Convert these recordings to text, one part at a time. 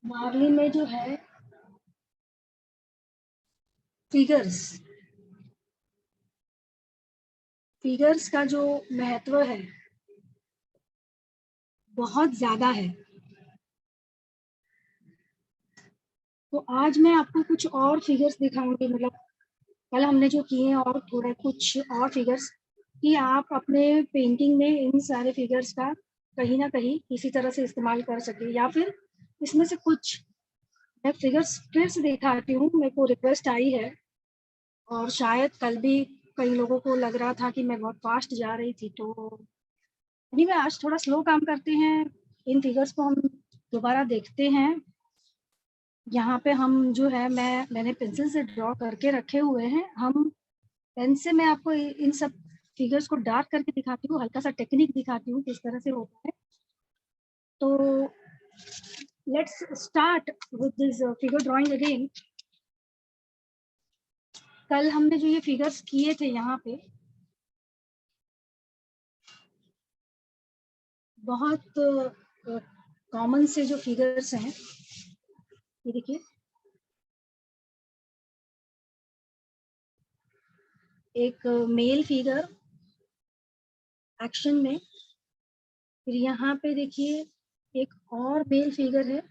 Marley में जो है फिगर्स का जो महत्व है बहुत ज्यादा है। तो आज मैं आपको कुछ और फिगर्स दिखाऊंगी, मतलब कल हमने जो किए हैं और थोड़ा कुछ और फिगर्स, कि आप अपने पेंटिंग में इन सारे फिगर्स का कहीं ना कहीं किसी तरह से इस्तेमाल कर सके, या फिर इसमें से कुछ मैं फिगर्स फिर से दिखाती हूँ। मेरे को रिक्वेस्ट आई है और शायद कल भी कई लोगों को लग रहा था कि मैं बहुत फास्ट जा रही थी, तो एनीवे आज थोड़ा स्लो काम करते हैं। इन फिगर्स को हम दोबारा देखते हैं। यहाँ पे हम जो है मैंने पेंसिल से ड्रॉ करके रखे हुए हैं। हम पेन से मैं आपको इन सब फिगर्स को डार्क करके दिखाती हूँ, हल्का सा टेक्निक दिखाती हूँ किस तरह से होता है। तो let's start with this figure drawing again. कल हमने जो ये फिगर्स किए थे यहाँ पे, बहुत कॉमन से जो फिगर्स हैं, ये देखिए, एक मेल फिगर एक्शन में, फिर यहाँ पे देखिए एक और मेल फिगर है,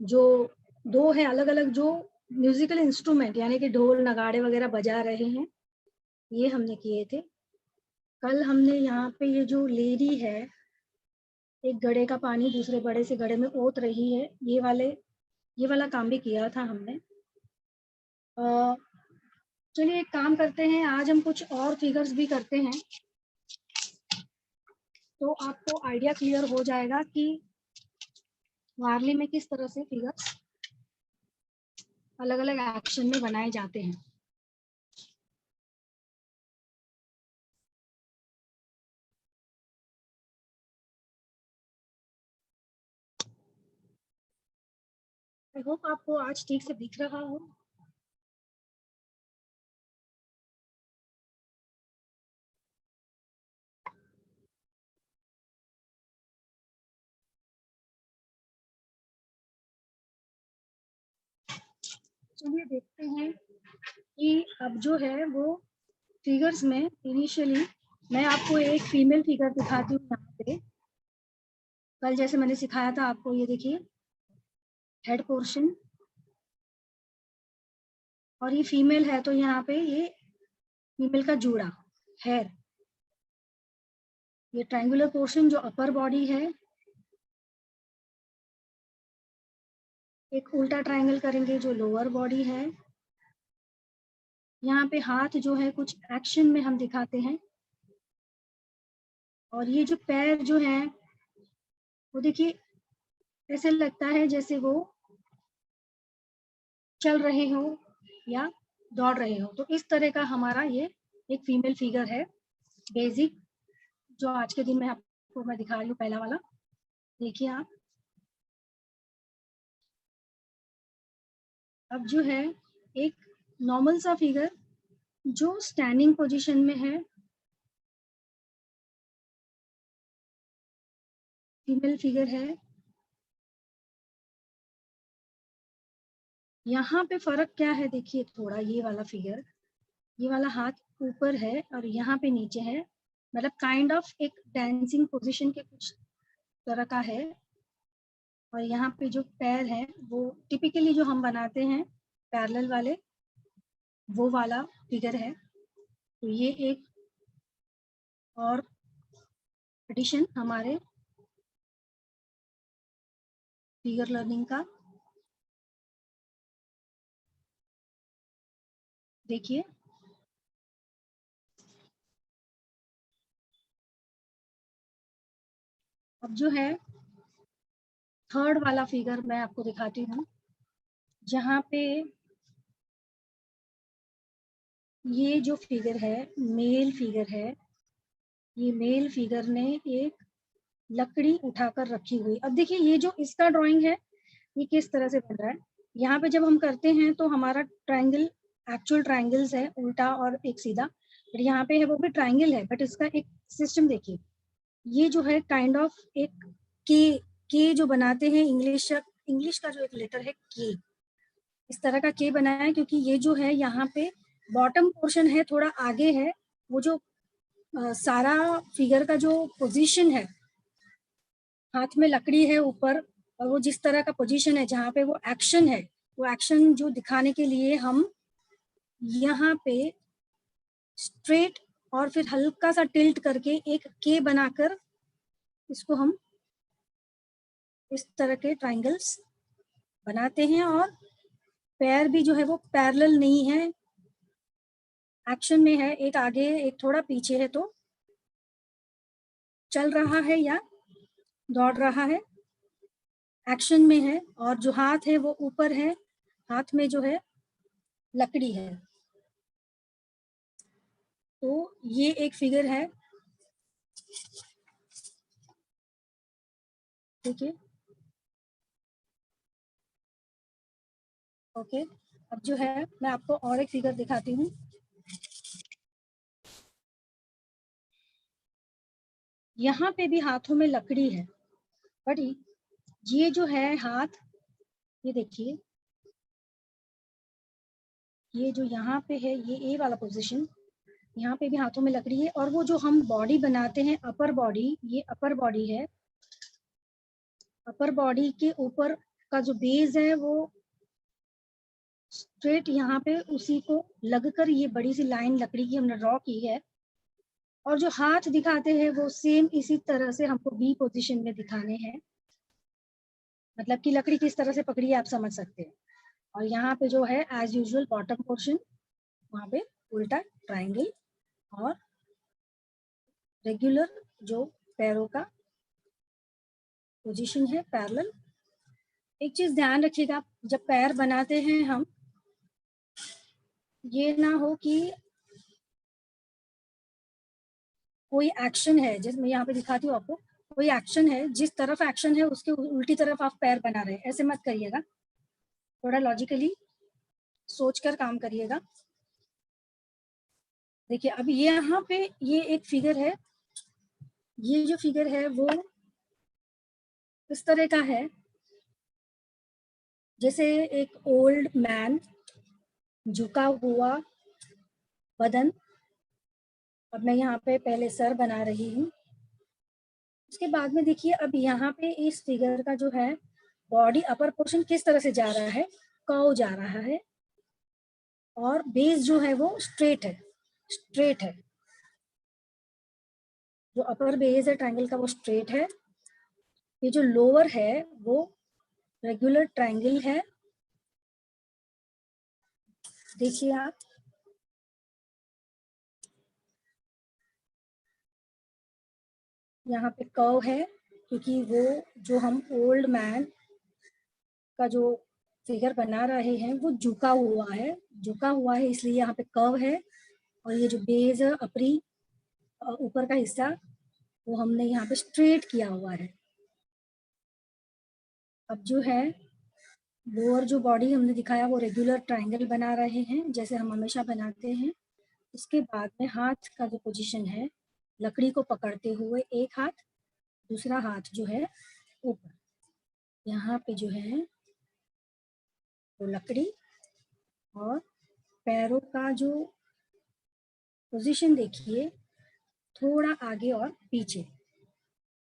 जो दो है अलग अलग जो म्यूजिकल इंस्ट्रूमेंट यानी कि ढोल नगाड़े वगैरह बजा रहे हैं, ये हमने किए थे। कल हमने यहाँ पे ये जो लेडी है, एक घड़े का पानी दूसरे बड़े से घड़े में ओत रही है, ये वाला काम भी किया था हमने। चलिए एक काम करते हैं, आज हम कुछ और फिगर्स भी करते हैं, तो आपको आइडिया क्लियर हो जाएगा कि वारली में किस तरह से फिगर्स अलग अलग एक्शन में बनाए जाते हैं। आई होप आपको आज ठीक से दिख रहा हो। चलिए देखते हैं कि अब जो है वो फिगर्स में इनिशियली मैं आपको एक फीमेल फिगर दिखाती हूँ यहाँ पे। कल जैसे मैंने सिखाया था आपको, ये देखिए हेड पोर्शन, और ये फीमेल है तो यहाँ पे ये फीमेल का जूड़ा हेयर, ये ट्रायंगुलर पोर्शन जो अपर बॉडी है, एक उल्टा ट्रायंगल करेंगे जो लोअर बॉडी है। यहाँ पे हाथ जो है कुछ एक्शन में हम दिखाते हैं, और ये जो पैर जो है वो देखिए ऐसे लगता है जैसे वो चल रहे हो या दौड़ रहे हो। तो इस तरह का हमारा ये एक फीमेल फिगर है बेसिक, जो आज के दिन में आपको मैं दिखा रही हूँ। पहला वाला देखिए आप। अब जो है एक नॉर्मल सा फिगर जो स्टैंडिंग पोजीशन में है, फीमेल फिगर है। यहाँ पे फर्क क्या है देखिए थोड़ा, ये वाला फिगर, ये वाला हाथ ऊपर है और यहाँ पे नीचे है, मतलब काइंड ऑफ एक डांसिंग पोजीशन के कुछ तरह का है। और यहाँ पे जो पैर है वो टिपिकली जो हम बनाते हैं पैरेलल वाले, वो वाला फिगर है। तो ये एक और एडिशन हमारे फिगर लर्निंग का। देखिए अब जो है थर्ड वाला फिगर मैं आपको दिखाती हूँ, जहाँ पे ये जो फिगर है मेल फिगर है, ये मेल फिगर ने एक लकड़ी उठाकर रखी हुई। अब देखिए ये जो इसका ड्राइंग है ये किस तरह से बन रहा है। यहाँ पे जब हम करते हैं तो हमारा ट्रायंगल एक्चुअल ट्रायंगल्स है, उल्टा और एक सीधा, बट यहाँ पे है वो भी ट्रायंगल है, बट इसका एक सिस्टम देखिए। ये जो है काइंड ऑफ एक के जो बनाते हैं इंग्लिश इंग्लिश का जो एक लेटर है के, इस तरह का के बनाया है, क्योंकि ये जो है यहाँ पे बॉटम पोर्शन है, थोड़ा आगे है, वो जो सारा फिगर का जो पोजीशन है, हाथ में लकड़ी है ऊपर, और वो जिस तरह का पोजीशन है जहाँ पे वो एक्शन है, वो एक्शन जो दिखाने के लिए हम यहाँ पे स्ट्रेट और फिर हल्का सा टिल्ट करके एक के बनाकर इसको हम इस तरह के ट्रायंगल्स बनाते हैं। और पैर भी जो है वो पैरेलल नहीं है, एक्शन में है, एक आगे एक थोड़ा पीछे है, तो चल रहा है या दौड़ रहा है, एक्शन में है। और जो हाथ है वो ऊपर है, हाथ में जो है लकड़ी है। तो ये एक फिगर है, ठीक है, ओके। अब जो है मैं आपको और एक फिगर दिखाती हूँ। यहाँ पे भी हाथों में लकड़ी है, बट ये जो है हाथ, ये देखिए, ये जो यहाँ पे है, ये ए वाला पोजीशन, यहाँ पे भी हाथों में लकड़ी है। और वो जो हम बॉडी बनाते हैं, अपर बॉडी, ये अपर बॉडी है, अपर बॉडी के ऊपर का जो बेस है वो स्ट्रेट यहाँ पे उसी को लगकर ये बड़ी सी लाइन लकड़ी की हमने ड्रॉ की है। और जो हाथ दिखाते हैं वो सेम इसी तरह से हमको बी पोजीशन में दिखाने हैं, मतलब कि लकड़ी किस तरह से पकड़ी है आप समझ सकते हैं। और यहाँ पे जो है एज यूजुअल बॉटम पोर्शन, वहाँ पे उल्टा ट्रायंगल, और रेगुलर जो पैरों का पोजीशन है पैरेलल। एक चीज ध्यान रखिएगा, जब पैर बनाते हैं हम, ये ना हो कि कोई एक्शन है, जैसे मैं यहाँ पे दिखाती हूँ आपको, कोई एक्शन है, जिस तरफ एक्शन है उसके उल्टी तरफ आप पैर बना रहे हैं, ऐसे मत करिएगा, थोड़ा लॉजिकली सोचकर काम करिएगा। देखिए अब यहाँ पे ये एक फिगर है, ये जो फिगर है वो इस तरह का है, जैसे एक ओल्ड मैन, झुका हुआ बदन। अब मैं यहाँ पे पहले सर बना रही हूँ, उसके बाद में देखिए अब यहाँ पे इस फिगर का जो है बॉडी अपर पोर्शन किस तरह से जा रहा है, कर्व जा रहा है, और बेस जो है वो स्ट्रेट है, स्ट्रेट है, जो अपर बेस है ट्रायंगल का वो स्ट्रेट है। ये जो लोअर है वो रेगुलर ट्रायंगल है, देखिए आप, यहाँ पे कर्व है, क्योंकि वो जो हम ओल्ड मैन का जो फिगर बना रहे हैं वो झुका हुआ है, झुका हुआ है, इसलिए यहाँ पे कर्व है। और ये जो बेस है अपरी ऊपर का हिस्सा, वो हमने यहाँ पे स्ट्रेट किया हुआ है। अब जो है लोअर जो बॉडी हमने दिखाया वो रेगुलर ट्रायंगल बना रहे हैं, जैसे हम हमेशा बनाते हैं। उसके बाद में हाथ का जो पोजीशन है, लकड़ी को पकड़ते हुए एक हाथ, दूसरा हाथ जो है ऊपर, यहाँ पे जो है वो लकड़ी, और पैरों का जो पोजीशन देखिए, थोड़ा आगे और पीछे,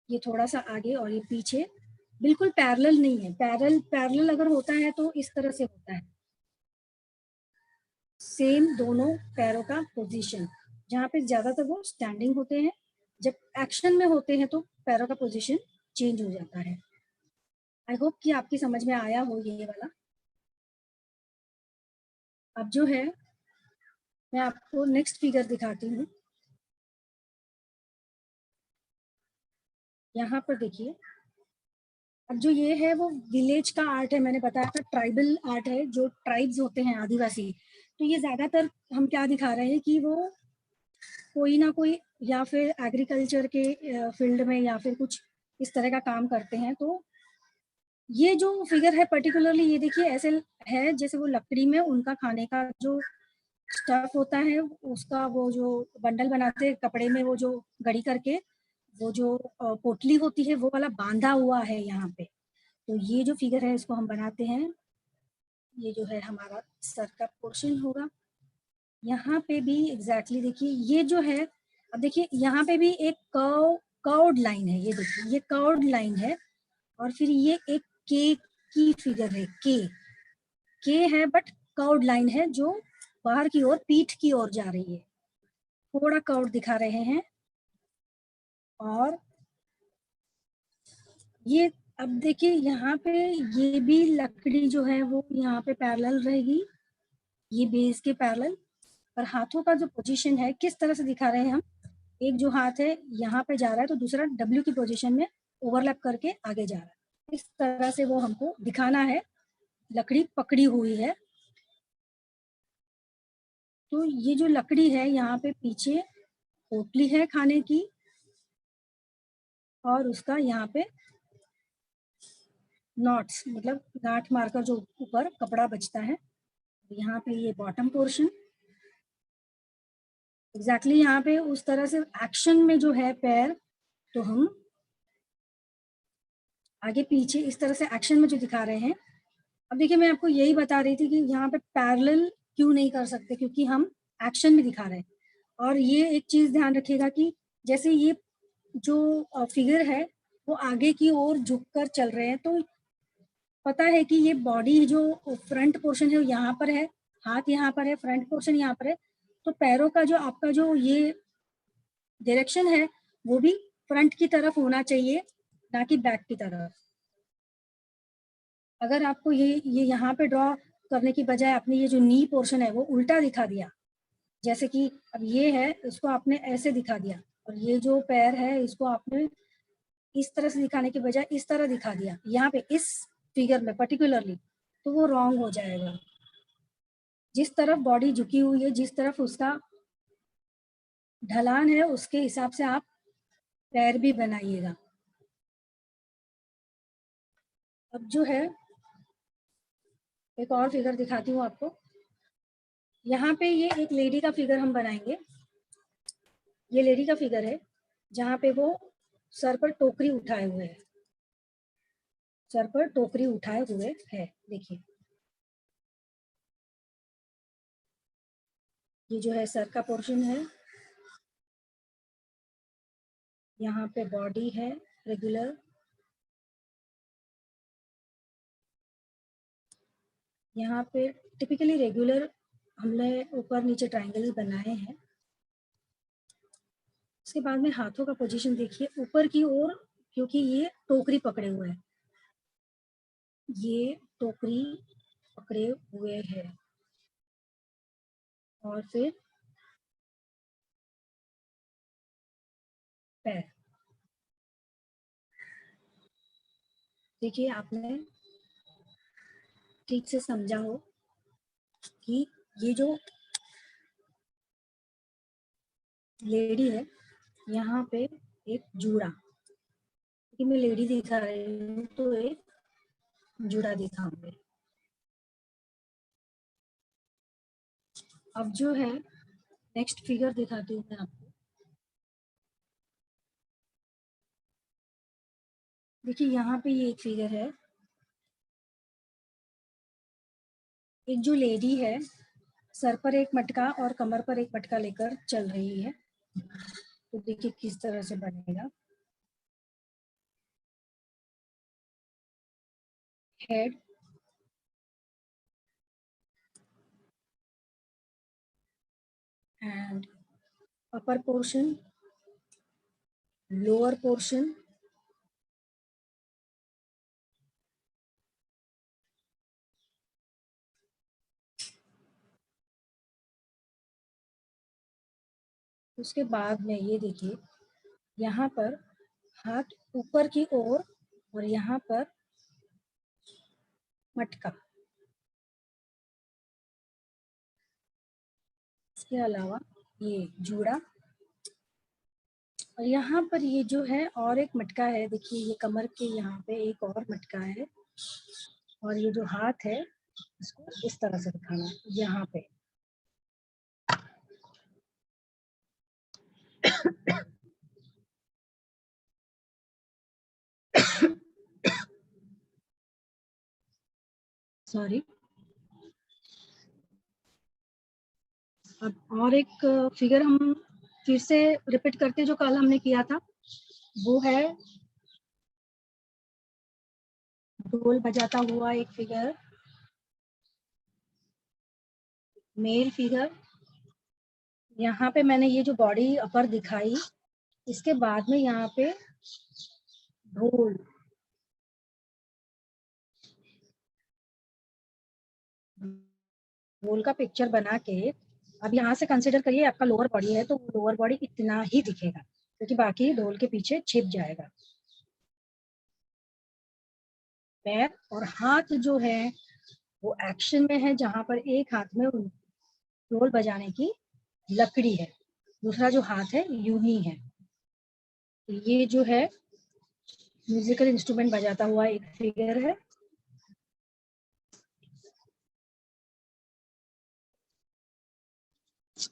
ये थोड़ा सा आगे और ये पीछे, बिल्कुल पैरेलल नहीं है। पैरेलल अगर होता है तो इस तरह से होता है, सेम दोनों पैरों का पोजीशन, जहाँ पे ज्यादातर वो स्टैंडिंग होते हैं, जब एक्शन में होते हैं तो पैरों का पोजीशन चेंज हो जाता है। आई होप कि आपकी समझ में आया हो ये वाला। अब जो है मैं आपको नेक्स्ट फिगर दिखाती हूँ। यहाँ पर देखिए, अब जो ये है वो विलेज का आर्ट है, मैंने बताया था ट्राइबल आर्ट है, जो ट्राइब्स होते हैं आदिवासी। तो ये ज्यादातर हम क्या दिखा रहे हैं कि वो कोई ना कोई या फिर एग्रीकल्चर के फील्ड में या फिर कुछ इस तरह का काम करते हैं। तो ये जो फिगर है पर्टिकुलरली, ये देखिए ऐसे है जैसे वो लकड़ी में उनका खाने का जो स्टफ होता है, उसका वो जो बंडल बनाते हैं कपड़े में, वो जो गड़ी करके वो जो पोटली होती है वो वाला बांधा हुआ है यहाँ पे। तो ये जो फिगर है इसको हम बनाते हैं। ये जो है हमारा सर का पोर्शन होगा। यहाँ पे भी एग्जैक्टली देखिए ये जो है, अब देखिए यहाँ पे भी एक कर्व्ड लाइन है, ये देखिए ये कर्व्ड लाइन है, और फिर ये एक के की फिगर है, के है बट कर्व्ड लाइन है जो बाहर की ओर पीठ की ओर जा रही है, थोड़ा कर्व दिखा रहे हैं। और ये अब देखिए यहाँ पे ये भी लकड़ी जो है वो यहाँ पे पैरेलल रहेगी, ये बेस के पैरेलल। पर हाथों का जो पोजीशन है किस तरह से दिखा रहे हैं हम, एक जो हाथ है यहाँ पे जा रहा है तो दूसरा डब्ल्यू की पोजीशन में ओवरलैप करके आगे जा रहा है, इस तरह से वो हमको दिखाना है, लकड़ी पकड़ी हुई है। तो ये जो लकड़ी है यहाँ पे पीछे पोटली है खाने की, और उसका यहाँ पे नॉट्स मतलब गांठ मारकर जो ऊपर कपड़ा बचता है, यहाँ पे ये बॉटम पोर्शन एग्जैक्टली यहाँ पे उस तरह से एक्शन में जो है पैर, तो हम आगे पीछे इस तरह से एक्शन में जो दिखा रहे हैं। अब देखिए मैं आपको यही बता रही थी कि यहाँ पे पैरेलल क्यों नहीं कर सकते, क्योंकि हम एक्शन में दिखा रहे हैं। और ये एक चीज ध्यान रखिएगा कि जैसे ये जो फिगर है वो आगे की ओर झुककर चल रहे हैं, तो पता है कि ये बॉडी जो फ्रंट पोर्शन है वो यहाँ पर है, हाथ यहाँ पर है, फ्रंट पोर्शन यहाँ पर है, तो पैरों का जो आपका जो ये डायरेक्शन है वो भी फ्रंट की तरफ होना चाहिए, ना कि बैक की तरफ। अगर आपको ये यहाँ पे ड्रॉ करने की बजाय आपने ये जो नी पोर्शन है वो उल्टा दिखा दिया, जैसे कि अब ये है इसको आपने ऐसे दिखा दिया, और ये जो पैर है इसको आपने इस तरह से दिखाने की बजाय इस तरह दिखा दिया यहाँ पे इस फिगर में पर्टिकुलरली, तो वो रॉन्ग हो जाएगा। जिस तरफ बॉडी झुकी हुई है, जिस तरफ उसका ढलान है, उसके हिसाब से आप पैर भी बनाइएगा। अब जो है एक और फिगर दिखाती हूँ आपको। यहाँ पे ये एक लेडी का फिगर हम बनाएंगे। ये लेडी का फिगर है जहाँ पे वो सर पर टोकरी उठाए हुए है, सर पर टोकरी उठाए हुए है। देखिए ये जो है सर का पोर्शन है, यहाँ पे बॉडी है रेगुलर, यहाँ पे टिपिकली रेगुलर हमने ऊपर नीचे ट्रायंगल बनाए हैं। उसके बाद में हाथों का पोजीशन देखिए ऊपर की ओर, क्योंकि ये टोकरी पकड़े हुए हैं, ये टोकरी पकड़े हुए हैं। और फिर पैर, देखिए आपने ठीक से समझा हो कि ये जो लेडी है यहाँ पे एक जूड़ा, कि मैं लेडी दिखा रही हूँ तो एक जूड़ा दिखाऊंगी। अब जो है नेक्स्ट फिगर दिखाती हूँ मैं आपको। देखिए यहाँ पे ये एक फिगर है, एक जो लेडी है सर पर एक मटका और कमर पर एक मटका लेकर चल रही है। तो देखिए किस तरह से बनेगा। Head, and upper portion, lower portion, उसके बाद में ये देखिए यहाँ पर हाथ ऊपर की ओर और यहाँ पर मटका, इसके अलावा ये जूड़ा, और यहाँ पर ये जो है और एक मटका है। देखिए ये कमर के यहाँ पे एक और मटका है, और ये जो हाथ है इसको इस तरह से दिखाना यहाँ पे। सॉरी। अब और एक फिगर हम फिर से रिपीट करते जो कल हमने किया था, वो है ढोल बजाता हुआ एक फिगर, मेल फिगर। यहाँ पे मैंने ये जो बॉडी अपर दिखाई, इसके बाद में यहाँ पे ढोल, ढोल का पिक्चर बना के अब यहाँ से कंसिडर करिए आपका लोअर बॉडी है, तो लोअर बॉडी इतना ही दिखेगा क्योंकि बाकी ढोल के पीछे छिप जाएगा। पैर और हाथ जो है वो एक्शन में है, जहां पर एक हाथ में ढोल बजाने की लकड़ी है, दूसरा जो हाथ है यूं ही है। ये जो है म्यूजिकल इंस्ट्रूमेंट बजाता हुआ एक फिगर है।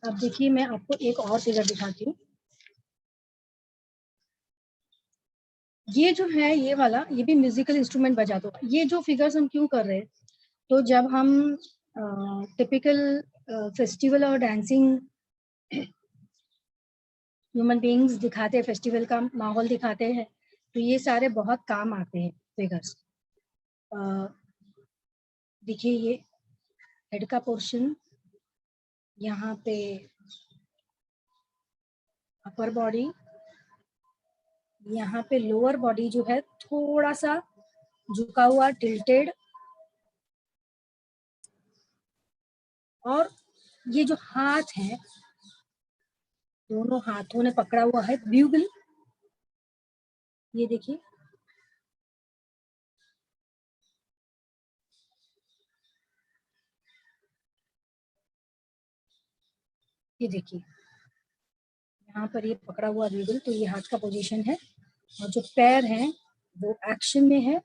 अब देखिए मैं आपको एक और फिगर दिखाती हूँ। ये जो है ये वाला, ये भी म्यूजिकल इंस्ट्रूमेंट बजाता हुआ। ये जो फिगर्स हम क्यों कर रहे हैं, तो जब हम टिपिकल फेस्टिवल और डांसिंग ह्यूमन बींग्स दिखाते हैं, फेस्टिवल का माहौल दिखाते हैं, तो ये सारे बहुत काम आते हैं फिगर्स। देखिए ये हेड का पोर्शन, यहाँ पे अपर बॉडी, यहाँ पे लोअर बॉडी जो है थोड़ा सा झुका हुआ, टिल्टेड, और ये जो हाथ है दोनों हाथों ने पकड़ा हुआ है ब्यूगल। ये देखिए, ये देखिए यहाँ पर ये पकड़ा हुआ ब्यूगल, तो ये हाथ का पोजीशन है, और जो पैर हैं वो एक्शन में है।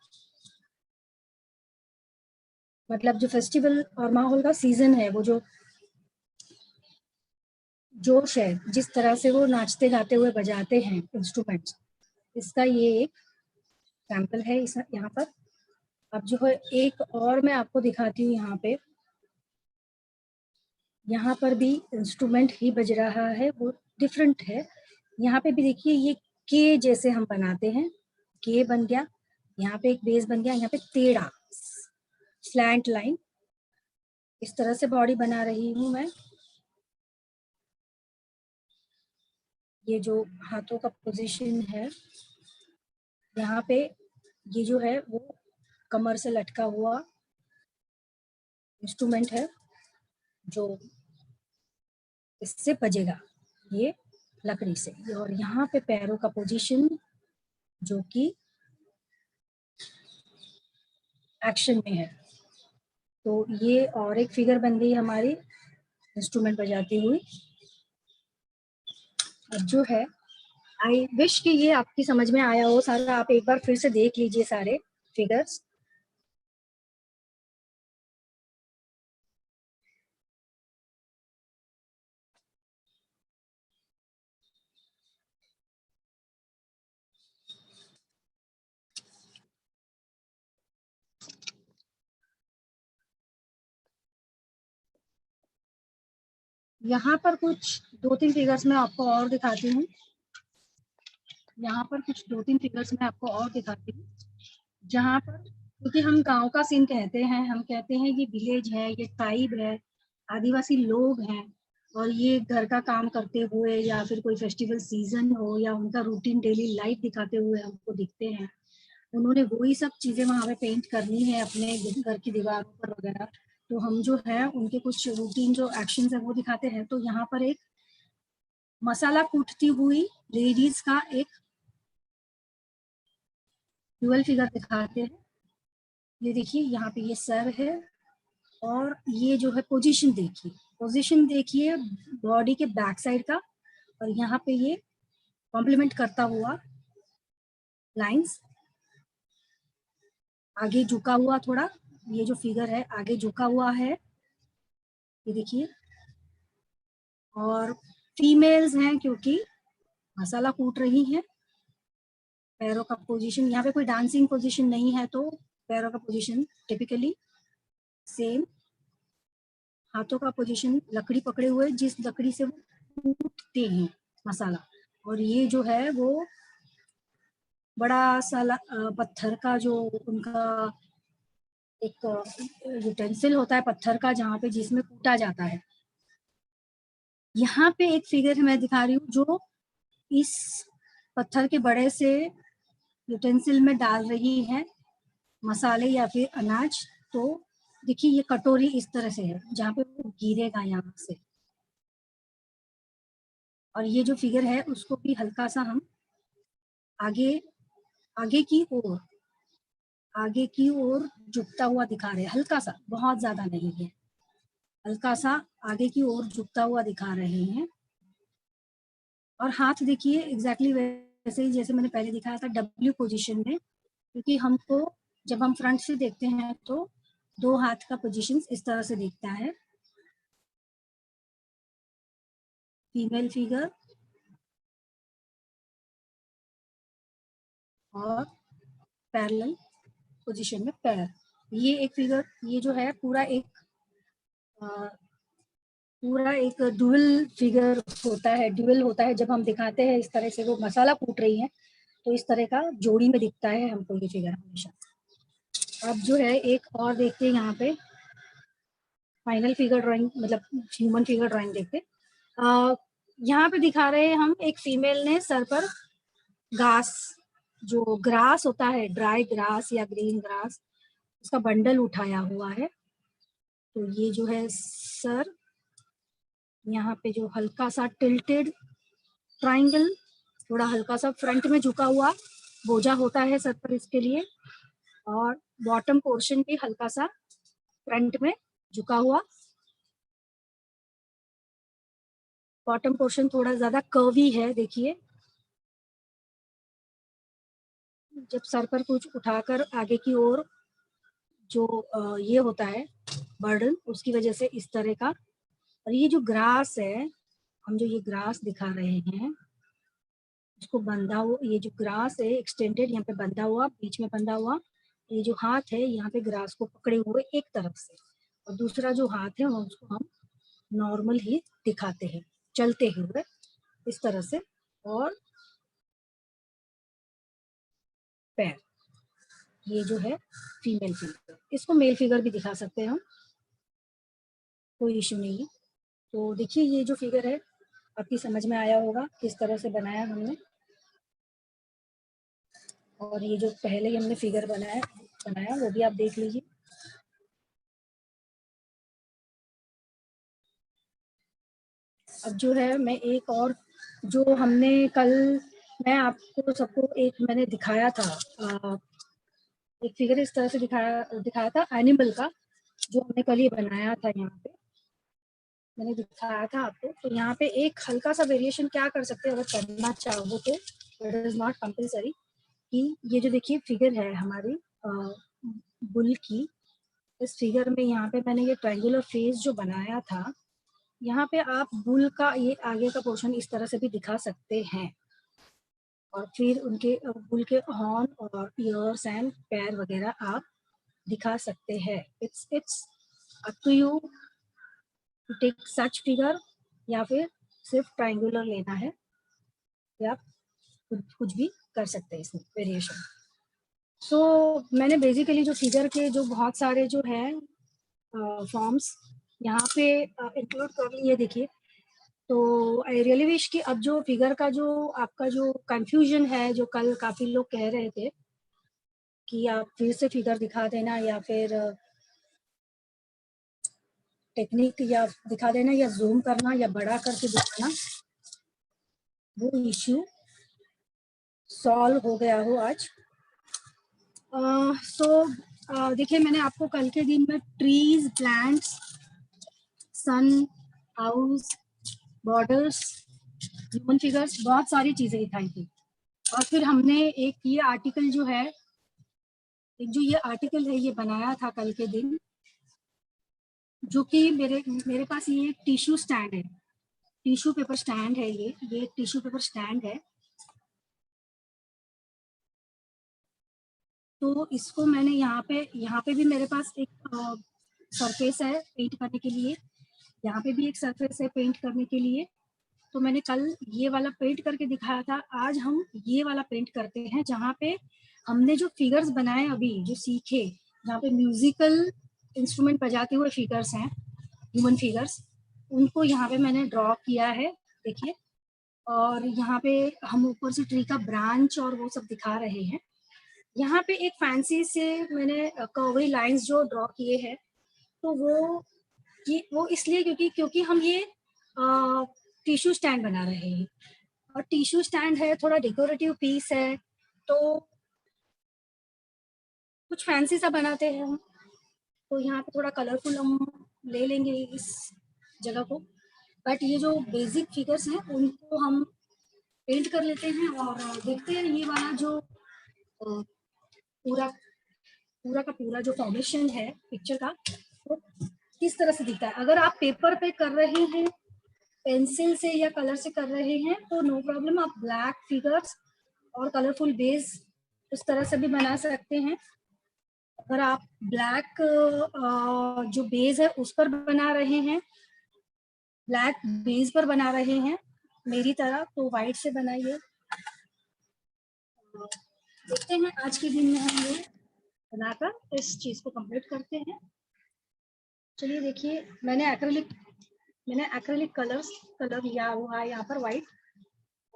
मतलब जो फेस्टिवल और माहौल का सीजन है, वो जो जोश है, जिस तरह से वो नाचते गाते हुए बजाते हैं इंस्ट्रूमेंट्स, इसका ये एक सैंपल है इस यहाँ पर। अब जो है एक और मैं आपको दिखाती हूँ, यहाँ पर भी इंस्ट्रूमेंट ही बज रहा है, वो डिफरेंट है। यहाँ पे भी देखिए ये के जैसे हम बनाते हैं, के बन गया, यहाँ पे एक बेस बन गया, यहाँ पे टेढ़ा स्लैंट लाइन, इस तरह से बॉडी बना रही हूँ मैं। ये जो हाथों का पोजीशन है, यहाँ पे ये जो है वो कमर से लटका हुआ इंस्ट्रूमेंट है जो इससे बजेगा, ये लकड़ी से। और यहाँ पे पैरों का पोजीशन जो कि एक्शन में है। तो ये और एक फिगर बन गई हमारी इंस्ट्रूमेंट बजाती हुई। अब जो है आई विश कि ये आपकी समझ में आया हो सारा, आप एक बार फिर से देख लीजिए सारे फिगर्स। यहाँ पर कुछ 2-3 फिगर्स मैं आपको और दिखाती हूँ। यहाँ पर कुछ 2-3 फिगर्स मैं आपको और दिखाती हूँ, जहाँ पर क्योंकि हम गांव का सीन कहते हैं, हम कहते हैं ये विलेज है, ये ट्राइब है, आदिवासी लोग हैं, और ये घर का काम करते हुए या फिर कोई फेस्टिवल सीजन हो या उनका रूटीन डेली लाइफ दिखाते हुए हमको दिखते हैं। उन्होंने वही सब चीजें वहां पे पेंट करनी है अपने घर की दीवारों पर वगैरह, तो हम जो है उनके कुछ रूटीन जो एक्शन है वो दिखाते हैं। तो यहाँ पर एक मसाला कूटती हुई लेडीज का एक ड्यूअल फिगर दिखाते हैं। ये देखिए यहाँ पे ये सर है, और ये जो है पोजीशन देखिए बॉडी के बैक साइड का, और यहाँ पे ये कॉम्प्लीमेंट करता हुआ लाइंस, आगे झुका हुआ थोड़ा, ये जो फिगर है आगे झुका हुआ है, ये देखिए। और फीमेल्स हैं क्योंकि मसाला कूट रही हैं। पैरों का पोजीशन यहाँ पे कोई डांसिंग पोजीशन नहीं है, तो पैरों का पोजीशन टिपिकली सेम हाथों का पोजीशन लकड़ी पकड़े हुए, जिस लकड़ी से वो कूटते हैं मसाला, और ये जो है वो बड़ा सा पत्थर का जो उनका एक यूटेंसिल होता है पत्थर का, जहाँ पे जिसमें कूटा जाता है। यहाँ पे एक फिगर मैं दिखा रही हूँ जो इस पत्थर के बड़े से यूटेंसिल में डाल रही है मसाले या फिर अनाज। तो देखिए ये कटोरी इस तरह से है जहाँ पे वो गिरेगा यहाँ से, और ये जो फिगर है उसको भी हल्का सा हम आगे आगे की ओर झुकता हुआ दिखा रहे हैं, हल्का सा, बहुत ज्यादा नहीं है, हल्का सा आगे की ओर झुकता हुआ दिखा रहे हैं। और हाथ देखिए एग्जैक्टली वैसे ही जैसे मैंने पहले दिखाया था, डब्ल्यू पोजीशन में, क्योंकि हमको जब हम फ्रंट से देखते हैं तो दो हाथ का पोजीशन इस तरह से दिखता है। फीमेल फिगर और पैरेलल पोजीशन में पैर। ये एक फिगर, ये जो है पूरा एक ड्यूअल फिगर ड्यूअल होता है। जब हम दिखाते हैं इस तरह से वो मसाला कूट रही है तो इस तरह का जोड़ी में दिखता है हमको ये फिगर हमेशा। अब जो है एक और देखते हैं यहाँ पे फाइनल फिगर ड्राइंग, मतलब ह्यूमन फिगर ड्राइंग देखते। यहाँ पे दिखा रहे हैं हम एक फीमेल ने सर पर घास, जो ग्रास होता है, ड्राई ग्रास या ग्रीन ग्रास, उसका बंडल उठाया हुआ है। तो ये जो है सर, यहाँ पे जो हल्का सा टिल्टेड ट्राइंगल, थोड़ा हल्का सा फ्रंट में झुका हुआ बोझा होता है सर पर इसके लिए, और बॉटम पोर्शन भी हल्का सा फ्रंट में झुका हुआ, बॉटम पोर्शन थोड़ा ज्यादा कर्वी है। देखिए जब सर पर कुछ उठाकर आगे की ओर जो ये होता है बर्डन, उसकी वजह से इस तरह का। और ये जो ग्रास है, हम जो ये ग्रास दिखा रहे हैं उसको बंधा हुआ, ये जो ग्रास है एक्सटेंडेड, यहाँ पे बंधा हुआ, बीच में बंधा हुआ, ये जो हाथ है यहाँ पे ग्रास को पकड़े हुए एक तरफ से, और दूसरा जो हाथ है उसको हम नॉर्मल ही दिखाते हैं चलते हुए इस तरह से, और पैर। ये जो है फीमेल फिगर, इसको मेल फिगर भी दिखा सकते हैं हम, कोई इश्यू नहीं है। तो देखिए ये जो फिगर है आपकी समझ में आया होगा किस तरह से बनाया हमने। और ये जो पहले हमने फिगर बनाया वो भी आप देख लीजिए। अब जो है मैं एक और, जो हमने कल, मैं आपको सबको एक मैंने दिखाया था, एक फिगर इस तरह से दिखाया था एनिमल का, जो हमने कल ही बनाया था, यहाँ पे मैंने दिखाया था आपको। तो यहाँ पे एक हल्का सा वेरिएशन क्या कर सकते हैं अगर करना चाहो तो, इट इज नॉट कंपलसरी, कि ये जो देखिए फिगर है हमारी बुल की, इस फिगर में यहाँ पे मैंने ये ट्रायंगुलर फेस जो बनाया था, यहाँ पे आप बुल का ये आगे का पोर्शन इस तरह से भी दिखा सकते हैं, और फिर उनके बुल के हॉर्न और ईयर्स एंड पैर वगैरह आप दिखा सकते हैं। It's up to you to take such figure, या फिर सिर्फ ट्रायंगुलर लेना है, या कुछ भी कर सकते हैं इसमें वेरिएशन। सो मैंने बेसिकली जो फिगर के जो बहुत सारे जो है फॉर्म्स यहाँ पे इंक्लूड कर लिए। देखिए तो आई रियली विश कि अब जो फिगर का जो आपका जो कंफ्यूजन है, जो कल काफी लोग कह रहे थे कि आप फिर से फिगर दिखा देना या फिर टेक्निक या दिखा देना या जूम करना या बड़ा करके दिखाना, वो इश्यू सॉल्व हो गया हो आज। सो देखिए मैंने आपको कल के दिन में ट्रीज, प्लांट्स, सन, हाउस, बॉर्डर्स, ह्यूमन फिगर्स, बहुत सारी चीजें दिखाई थी। और फिर हमने एक ये आर्टिकल जो है, एक जो ये आर्टिकल है ये बनाया था कल के दिन, जो कि मेरे पास ये एक टिश्यू स्टैंड है, टिश्यू पेपर स्टैंड है, ये टिश्यू पेपर स्टैंड है। तो इसको मैंने यहाँ पे भी मेरे पास एक सरफेस है पेंट करने के लिए, यहाँ पे भी एक सरफेस है पेंट करने के लिए। तो मैंने कल ये वाला पेंट करके दिखाया था, आज हम ये वाला पेंट करते हैं जहाँ पे हमने जो फिगर्स बनाए अभी जो सीखे, जहाँ पे म्यूजिकल इंस्ट्रूमेंट बजाते हुए फिगर्स हैं, ह्यूमन फिगर्स, उनको यहाँ पे मैंने ड्रॉ किया है, देखिए। और यहाँ पे हम ऊपर से ट्री का ब्रांच और वो सब दिखा रहे हैं। यहाँ पे एक फैंसी से मैंने कर्वी लाइंस जो ड्रॉ किए हैं, तो वो इसलिए क्योंकि हम ये टिश्यू स्टैंड बना रहे हैं, और टिश्यू स्टैंड है, थोड़ा डेकोरेटिव पीस है, तो कुछ फैंसी सा बनाते हैं हम। तो यहाँ पे थोड़ा कलरफुल हम ले लेंगे इस जगह को, बट ये जो बेसिक फिगर्स हैं उनको हम पेंट कर लेते हैं और देखते हैं ये वाला जो पूरा पूरा का पूरा जो फॉर्मेशन है पिक्चर का, वो किस तरह से दिखता है। अगर आप पेपर पे कर रहे हैं, पेंसिल से या कलर से कर रहे हैं, तो नो प्रॉब्लम, आप ब्लैक फिगर्स और कलरफुल बेस उस तरह से भी बना सकते हैं। अगर आप ब्लैक जो बेस है उस पर बना रहे हैं, ब्लैक बेस पर बना रहे हैं मेरी तरह, तो वाइट से बनाइए। देखते हैं आज के दिन में हम ये बनाकर इस चीज को कंप्लीट करते हैं। चलिए देखिए, मैंने एक्रेलिक कलर लिया हुआ है यहाँ पर वाइट,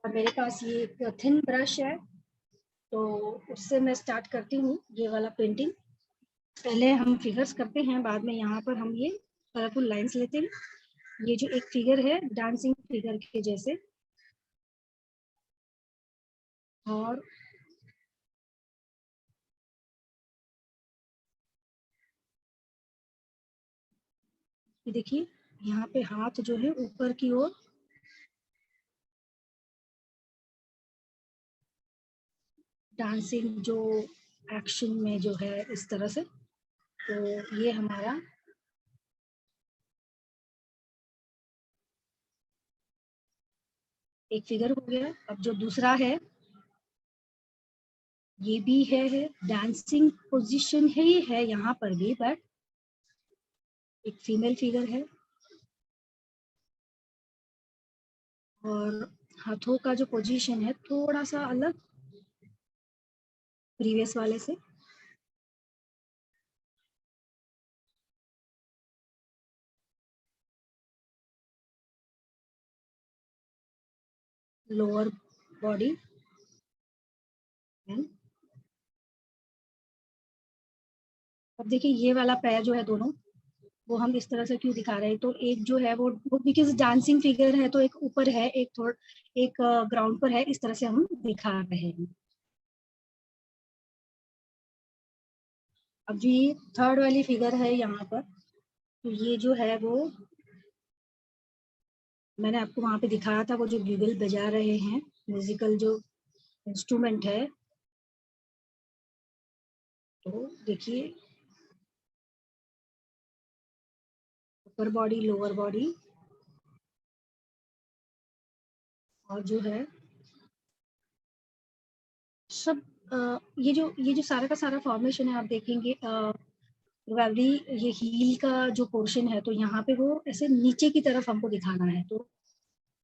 और मेरे पास ये एक थिन ब्रश है, तो उससे मैं स्टार्ट करती हूँ ये वाला पेंटिंग। पहले हम फिगर्स करते हैं, बाद में यहाँ पर हम ये कलरफुल लाइंस लेते हैं। ये जो एक फिगर है डांसिंग फिगर के जैसे, और ये देखिए यहाँ पे हाथ जो है ऊपर की ओर, डांसिंग जो एक्शन में जो है इस तरह से। तो ये हमारा एक फिगर हो गया। अब जो दूसरा है ये भी है डांसिंग पोजीशन है, ही है यहाँ पर भी, बट एक फीमेल फिगर है, और हाथों का जो पोजीशन है थोड़ा सा अलग प्रीवियस वाले से। लोअर बॉडी एंड, अब देखिए ये वाला पैर जो है दोनों, वो हम इस तरह से क्यों दिखा रहे हैं, तो एक जो है वो बिकॉज डांसिंग फिगर है, तो एक ऊपर है, एक ग्राउंड पर है, इस तरह से हम दिखा रहे हैं। अब जो ये थर्ड वाली फिगर है यहाँ पर, तो ये जो है वो मैंने आपको वहां पे दिखाया था, वो जो ब्यूगल बजा रहे हैं, म्यूजिकल जो इंस्ट्रूमेंट है। तो देखिए अपर बॉडी, लोअर बॉडी, और जो है सब ये जो सारा का सारा फॉर्मेशन है, आप देखेंगे प्रोबेबली ये हील का जो पोर्शन है, तो यहाँ पे वो ऐसे नीचे की तरफ हमको दिखाना है, तो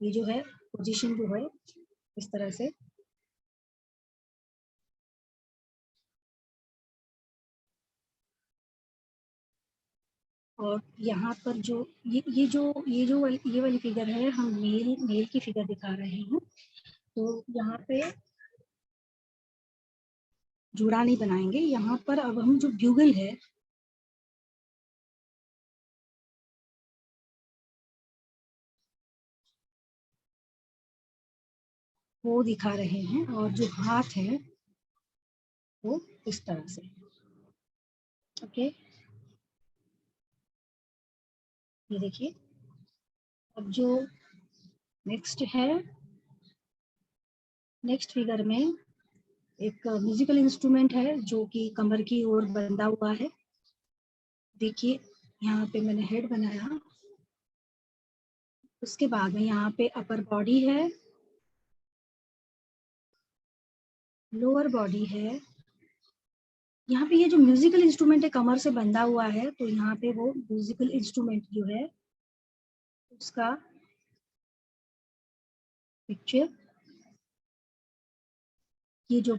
ये जो है पोजीशन जो है इस तरह से। और यहाँ पर जो ये वाली फिगर है, हम मेल की फिगर दिखा रहे हैं, तो यहाँ पे जुड़ा नहीं बनाएंगे। यहाँ पर अब हम जो ब्यूगल है वो दिखा रहे हैं, और जो हाथ है वो इस तरह से। ओके, ये देखिए। अब जो नेक्स्ट है, नेक्स्ट फिगर में एक म्यूजिकल इंस्ट्रूमेंट है जो कि कमर की ओर बंधा हुआ है। देखिए यहाँ पे मैंने हेड बनाया, उसके बाद में यहाँ पे अपर बॉडी है, लोअर बॉडी है, यहाँ पे ये जो म्यूजिकल इंस्ट्रूमेंट है कमर से बंधा हुआ है, तो यहाँ पे वो म्यूजिकल इंस्ट्रूमेंट जो है उसका पिक्चर, ये जो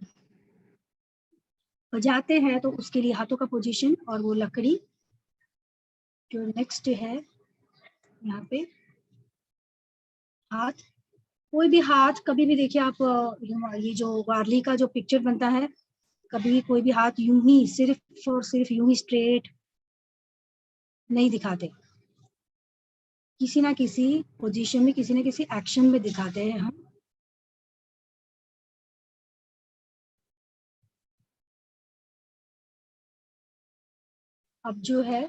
बजाते हैं तो उसके लिए हाथों का पोजीशन, और वो लकड़ी जो नेक्स्ट है यहाँ पे हाथ, कोई भी हाथ कभी भी देखिए आप, ये जो वारली का जो पिक्चर बनता है, कभी कोई भी हाथ यूं ही सिर्फ और सिर्फ यूं ही स्ट्रेट नहीं दिखाते, किसी ना किसी पोजीशन में, किसी ना किसी एक्शन में दिखाते हैं हम। अब जो है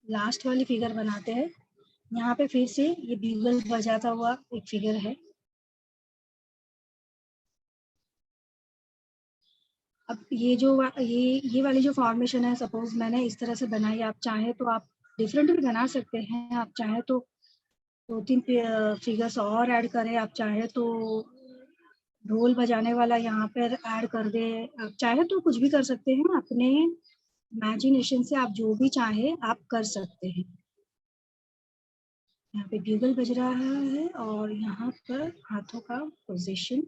लास्ट वाली फिगर बनाते हैं। यहाँ पे फिर से ये बीगल बजाता हुआ एक फिगर है। अब ये जो ये वाली जो फॉर्मेशन है, सपोज मैंने इस तरह से बनाई, आप चाहे तो आप डिफरेंट भी बना सकते हैं, आप चाहे तो 2-3 फिगर्स और ऐड करें, आप चाहे तो ढोल बजाने वाला यहाँ पर ऐड कर दे, आप चाहे तो कुछ भी कर सकते हैं, अपने इमेजिनेशन से आप जो भी चाहे आप कर सकते हैं। यहाँ पे ब्यूगल बज रहा है और यहाँ पर हाथों का पोजीशन।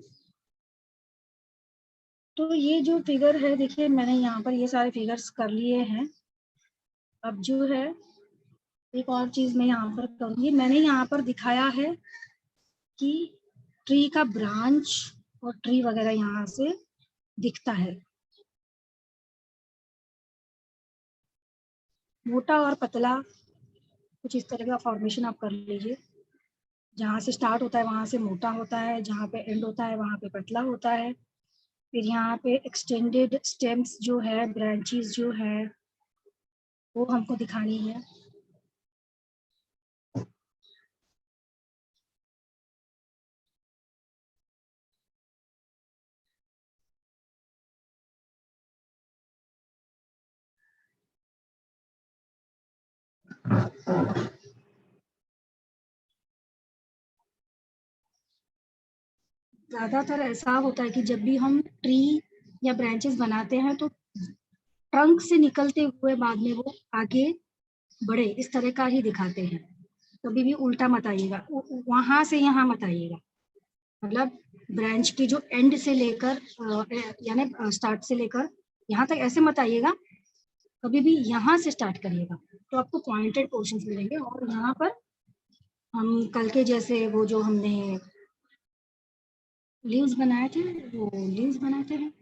तो ये जो फिगर है, देखिए मैंने यहाँ पर ये सारे फिगर्स कर लिए हैं। अब जो है एक और चीज मैं यहाँ पर करूंगी, मैंने यहाँ पर दिखाया है कि ट्री का ब्रांच और ट्री वगैरह यहाँ से दिखता है। मोटा और पतला कुछ इस तरह का फॉर्मेशन आप कर लीजिए। जहाँ से स्टार्ट होता है वहां से मोटा होता है, जहाँ पे एंड होता है वहां पे पतला होता है। फिर यहाँ पे एक्सटेंडेड स्टेम्स जो है, ब्रांचेस जो है, वो हमको दिखानी है। ज्यादातर ऐसा होता है कि जब भी हम ट्री या ब्रांचेस बनाते हैं तो ट्रंक से निकलते हुए बाद में वो आगे बढ़े, इस तरह का ही दिखाते हैं। कभी भी उल्टा मत आइएगा, वहां से यहाँ मत आइएगा। मतलब ब्रांच की जो एंड से लेकर यानी स्टार्ट से लेकर यहाँ तक ऐसे मत आइएगा, कभी भी यहाँ से स्टार्ट करिएगा, तो आपको पॉइंटेड पोर्शंस मिलेंगे। और यहाँ पर हम कल के जैसे वो जो हमने लीव्स बनाए थे, वो लीव्स बनाते हैं।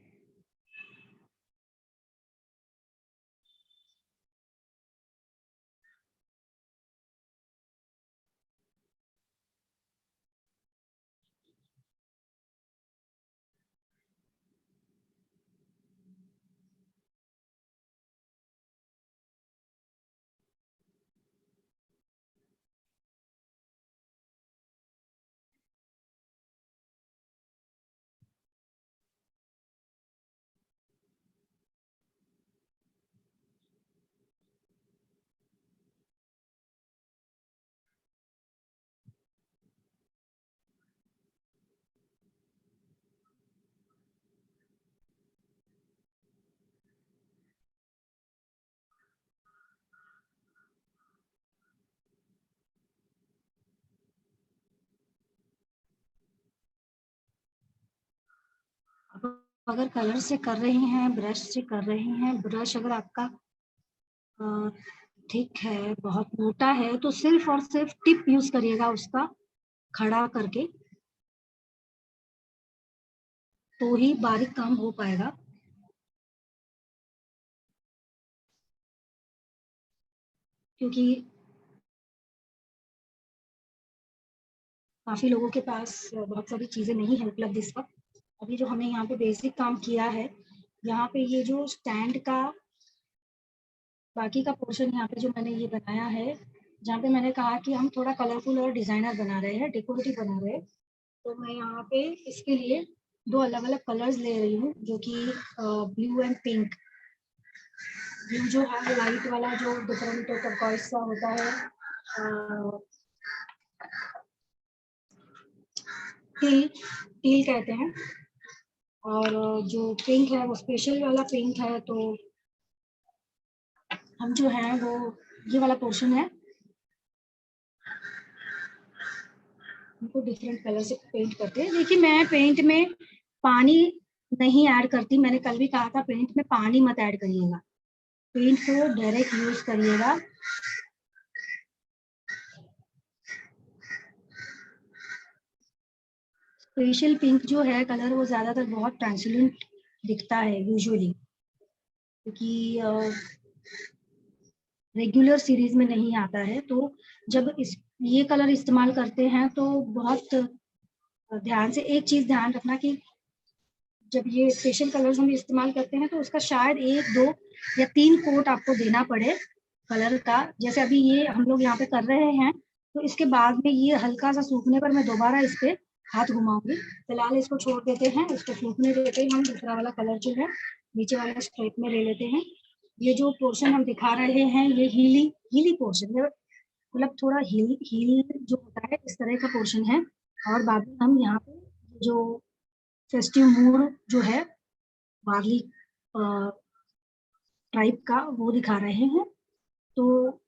अब अगर कलर से कर रही हैं, ब्रश से कर रही हैं, ब्रश अगर आपका ठीक है, बहुत मोटा है, तो सिर्फ और सिर्फ टिप यूज करिएगा उसका खड़ा करके, तो ही बारीक काम हो पाएगा। क्योंकि काफी लोगों के पास बहुत सारी चीजें नहीं है उपलब्ध इस वक्त। अभी जो हमने यहाँ पे बेसिक काम किया है, यहाँ पे ये जो स्टैंड का बाकी का पोर्शन यहाँ पे जो मैंने ये बनाया है, जहाँ पे मैंने कहा कि हम थोड़ा कलरफुल और डिजाइनर बना रहे हैं, डेकोरेटिव बना रहे हैं, तो मैं यहाँ पे इसके लिए 2 अलग अलग कलर्स ले रही हूँ, जो कि ब्लू एंड पिंक। ब्लू जो है लाइट वाला जो डिफरेंट टर्कोइज सा होता है, टील टील कहते हैं, और जो पिंक है वो स्पेशल वाला पिंक है, तो हम जो है वो ये वाला पोर्शन है उनको डिफरेंट कलर से पेंट करते हैं। देखिए मैं पेंट में पानी नहीं ऐड करती, मैंने कल भी कहा था पेंट में पानी मत ऐड करिएगा, पेंट को डायरेक्ट यूज करिएगा। स्पेशल पिंक जो है कलर वो ज्यादातर बहुत ट्रांसपेरेंट दिखता है यूजुअली, क्योंकि रेगुलर सीरीज में नहीं आता है। तो जब ये कलर इस्तेमाल करते हैं तो बहुत ध्यान से एक चीज ध्यान रखना कि जब ये स्पेशल कलर्स हम इस्तेमाल करते हैं तो उसका शायद 1, 2 या 3 कोट आपको देना पड़े कलर का। जैसे अभी ये हम लोग यहाँ पे कर रहे हैं, तो इसके बाद में ये हल्का सा सूखने पर मैं दोबारा इस पे हाथ घुमाऊंगी। फिलहाल इसको छोड़ देते हैं, इसको सूखने देते हैं। हम दूसरा वाला कलर जो है नीचे वाला स्ट्रेप में ले लेते हैं। ये जो पोर्शन हम दिखा रहे हैं ये हीली पोर्शन है, मतलब थोड़ा हील जो होता है इस तरह का पोर्शन है। और बाद में हम यहाँ पे जो फेस्टिव मूड जो है वारली टाइप का वो दिखा रहे हैं, तो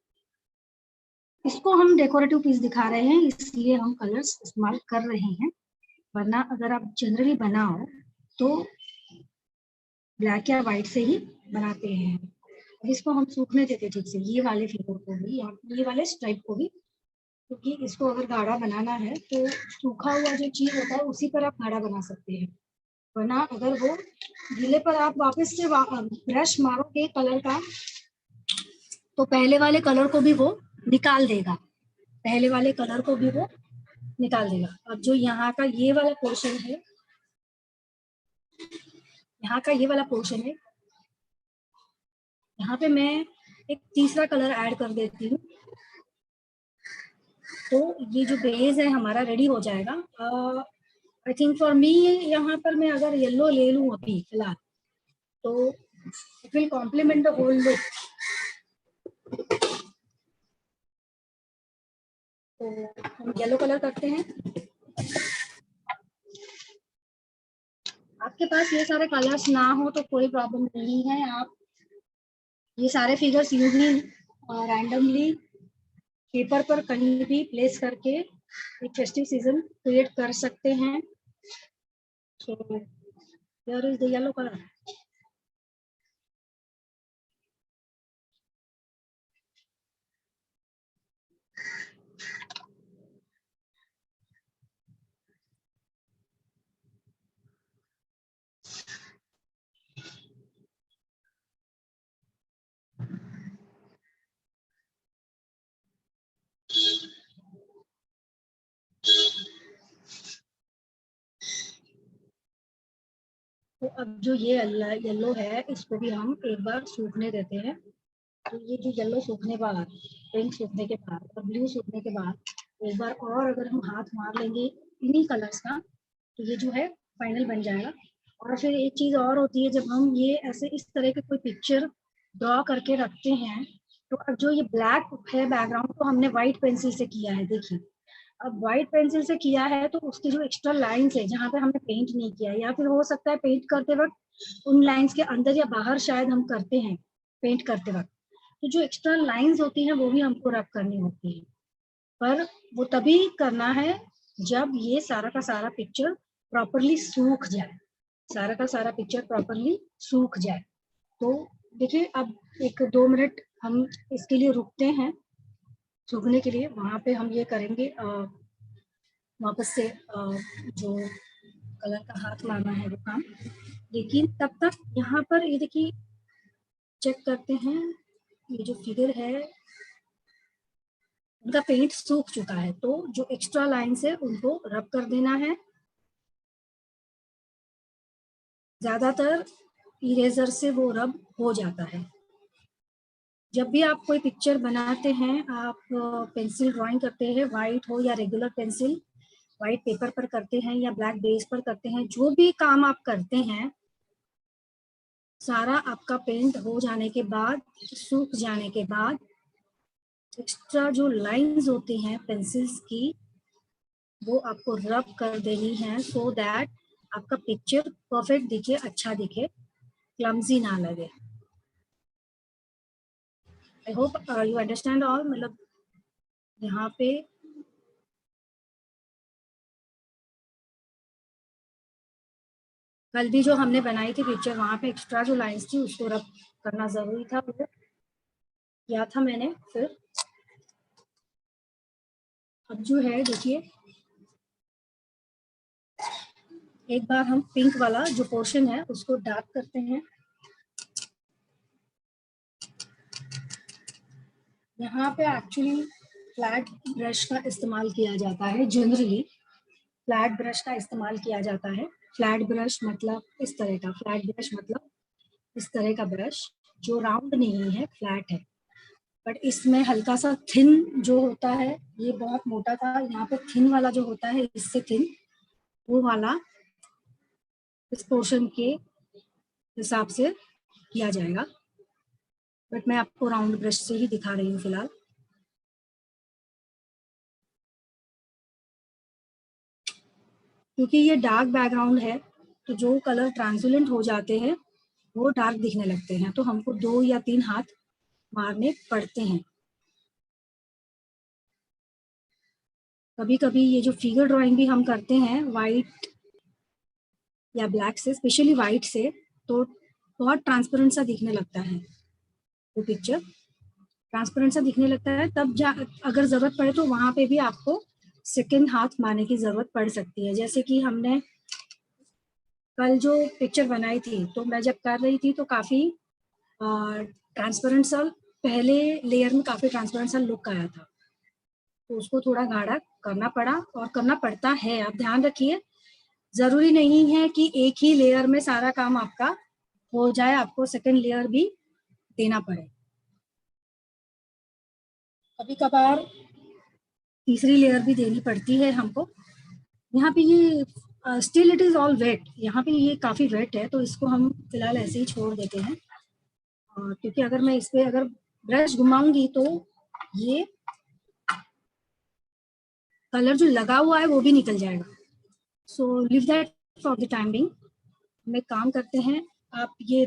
इसको हम डेकोरेटिव पीस दिखा रहे हैं इसलिए हम कलर्स इस्तेमाल कर रहे हैं, वरना अगर आप जनरली बनाओ तो ब्लैक या व्हाइट से ही बनाते हैं। अब इसको हम सूखने देते ठीक से, ये वाले फिगर को भी या ये वाले स्ट्राइप को भी, क्योंकि इसको अगर गाढ़ा बनाना है तो सूखा हुआ जो चीज होता है उसी पर आप गाढ़ा बना सकते हैं, वरना अगर वो गीले पर आप वापस से ब्रश मारोगे कलर का तो पहले वाले कलर को भी वो निकाल देगा, पहले वाले कलर को भी वो निकाल देगा। अब जो यहाँ का ये वाला पोर्शन है, यहाँ का ये वाला पोर्शन है, यहाँ पे मैं एक तीसरा कलर ऐड कर देती हूँ, तो ये जो बेस है हमारा रेडी हो जाएगा। आई थिंक फॉर मी यहाँ पर मैं अगर येलो ले लूँ अभी फिलहाल तो it will complement the whole look. तो हम येलो कलर करते हैं। आपके पास ये सारे कलर्स ना हो तो कोई प्रॉब्लम नहीं है, आप ये सारे फिगर्स यूं ही रैंडमली पेपर पर कहीं भी प्लेस करके एक फेस्टिव सीजन क्रिएट कर सकते हैं। So here is the yellow colour. तो अब जो ये येलो है इसको भी हम एक बार सूखने देते हैं। तो ये जो येलो सूखने बाद, पिंक सूखने के बाद और ब्लू सूखने के बाद एक बार और अगर हम हाथ मार लेंगे इन्हीं कलर्स का तो ये जो है फाइनल बन जाएगा। और फिर एक चीज और होती है, जब हम ये ऐसे इस तरह के कोई पिक्चर ड्रॉ करके रखते हैं तो अब जो ये ब्लैक है बैकग्राउंड तो हमने व्हाइट पेंसिल से किया है, देखिए अब व्हाइट पेंसिल से किया है तो उसकी जो एक्स्ट्रा लाइंस है जहाँ पे हमने पेंट नहीं किया, या फिर हो सकता है पेंट करते वक्त उन लाइंस के अंदर या बाहर शायद हम करते हैं पेंट करते वक्त, तो जो एक्स्ट्रा लाइंस होती हैं वो भी हमको रब करनी होती है। पर वो तभी करना है जब ये सारा का सारा पिक्चर प्रॉपरली सूख जाए, सारा का सारा पिक्चर प्रॉपरली सूख जाए। तो देखिए अब 1-2 मिनट हम इसके लिए रुकते हैं सूखने के लिए, वहां पे हम ये करेंगे वापस से जो कलर का हाथ मारना है वो काम। लेकिन तब तक यहाँ पर ये देखिए चेक करते हैं, ये जो फिगर है उनका पेंट सूख चुका है, तो जो एक्स्ट्रा लाइंस है उनको रब कर देना है। ज्यादातर इरेजर से वो रब हो जाता है। जब भी आप कोई पिक्चर बनाते हैं, आप पेंसिल ड्राइंग करते हैं, व्हाइट हो या रेगुलर पेंसिल, व्हाइट पेपर पर करते हैं या ब्लैक बेस पर करते हैं, जो भी काम आप करते हैं सारा आपका पेंट हो जाने के बाद, सूख जाने के बाद एक्स्ट्रा जो लाइंस होती हैं पेंसिल्स की वो आपको रब कर देनी है, सो दैट आपका पिक्चर परफेक्ट दिखे, अच्छा दिखे, क्लमजी ना लगे। I hope you understand all. मतलब यहाँ पे कल भी जो हमने बनाई थी पिक्चर, वहां पे एक्स्ट्रा जो लाइंस थी उसको रब करना जरूरी था, वो किया था मैंने। फिर अब जो है देखिए, एक बार हम पिंक वाला जो पोर्शन है उसको डार्क करते हैं। यहाँ पे एक्चुअली फ्लैट ब्रश का इस्तेमाल किया जाता है। जनरली फ्लैट ब्रश का इस्तेमाल किया जाता है। फ्लैट ब्रश मतलब इस तरह का, फ्लैट ब्रश मतलब इस तरह का ब्रश जो राउंड नहीं है, फ्लैट है। बट इसमें हल्का सा थिन जो होता है, ये बहुत मोटा था, यहाँ पे थिन वाला जो होता है इससे थिन, वो वाला इस पोर्शन के हिसाब से किया जाएगा। बट मैं आपको राउंड ब्रश से ही दिखा रही हूँ फिलहाल। क्योंकि ये डार्क बैकग्राउंड है तो जो कलर ट्रांसपेरेंट हो जाते हैं वो डार्क दिखने लगते हैं, तो हमको 2 या 3 हाथ मारने पड़ते हैं। कभी कभी ये जो फिगर ड्राइंग भी हम करते हैं वाइट या ब्लैक से, स्पेशली वाइट से, तो बहुत ट्रांसपेरेंट सा दिखने लगता है वो पिक्चर, ट्रांसपेरेंट सा दिखने लगता है। तब अगर जरूरत पड़े तो वहां पे भी आपको सेकेंड हाथ मारने की जरूरत पड़ सकती है। जैसे कि हमने कल जो पिक्चर बनाई थी, तो मैं जब कर रही थी तो काफी ट्रांसपेरेंट सा, पहले लेयर में काफी ट्रांसपेरेंट सा लुक आया था, तो उसको थोड़ा गाढ़ा करना पड़ा और करना पड़ता है। आप ध्यान रखिए, जरूरी नहीं है कि एक ही लेयर में सारा काम आपका हो जाए, आपको सेकंड लेयर भी देना पड़े। कभी कभार तीसरी लेयर भी देनी पड़ती है हमको। यहाँ पे ये still it is all wet, यहाँ पे ये काफी वेट है, तो इसको हम फिलहाल ऐसे ही छोड़ देते हैं। क्योंकि अगर मैं इस पे अगर ब्रश घुमाऊंगी तो ये कलर जो लगा हुआ है वो भी निकल जाएगा। So leave that for the time being. हम एक काम करते हैं, आप ये